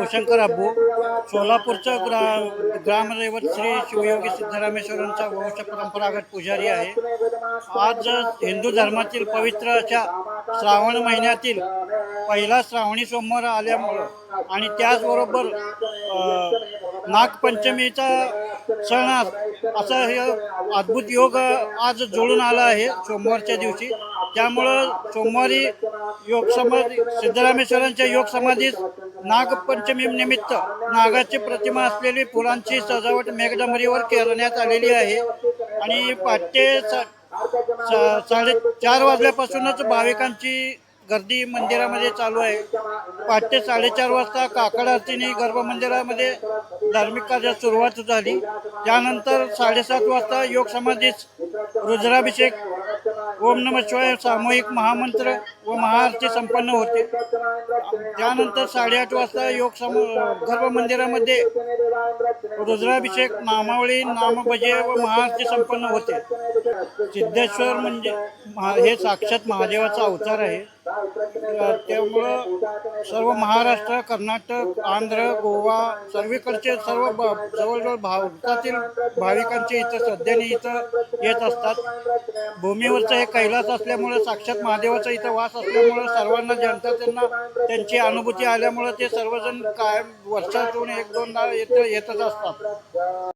शिवशंकर अब्बू, सोलापूरचा ग्रामदैवत श्री शिवयोगी सिद्धरामेश्वरांचा वंश परंपरागत पुजारी आहे. आज हिंदू धर्मातील पवित्र अशा श्रावण महिन्यातील पहिला श्रावणी सोमवार आल्यामुळं आणि त्याचबरोबर नागपंचमीचा सण असा हे अद्भुत योग आज जुळून आला आहे सोमवारच्या दिवशी. त्यामुळं सोमवारी योग समाधी सिद्धरामेश्वरांच्या योग समाधीत नागपंचमी निमित्त नागाची प्रतिमा असलेली फुलांची सजावट मेघडंबरीवर करण्यात आलेली आहे आणि पहाटे 4:30 वाजल्यापासूनच भाविकांची गर्दी मंदिरामध्ये चालू आहे. पहाटे 4:30 वाजता काकड आरतीने गर्भमंदिरामध्ये धार्मिक कार्य सुरुवात झाली. त्यानंतर 7:30 वाजता योग समाधीत रुद्राभिषेक, ओम नमः शिवाय सामूहिक महामंत्र व महाआरती संपन्न होते. त्यानंतर 8:30 वाजता गर्भमंदिरामध्ये रुद्राभिषेक, नामावळी, नामभजे व महाआरती संपन्न होते. सिद्धेश्वर म्हणजे हे साक्षात महादेवाचा अवतार आहे. त्यामुळं सर्व महाराष्ट्र, कर्नाटक, आंध्र, गोवा सर्वीकडचे जवळजवळ भारतातील भाविकांचे इथं श्रद्धेने इथं येत असतात. भूमीवरचं हे कैलास असल्यामुळे साक्षात महादेवाचा इथं वास असल्यामुळं सर्वांना त्यांना त्यांची अनुभूती आल्यामुळं ते सर्वजण कायम वर्षातून 1-2दा येतच असतात.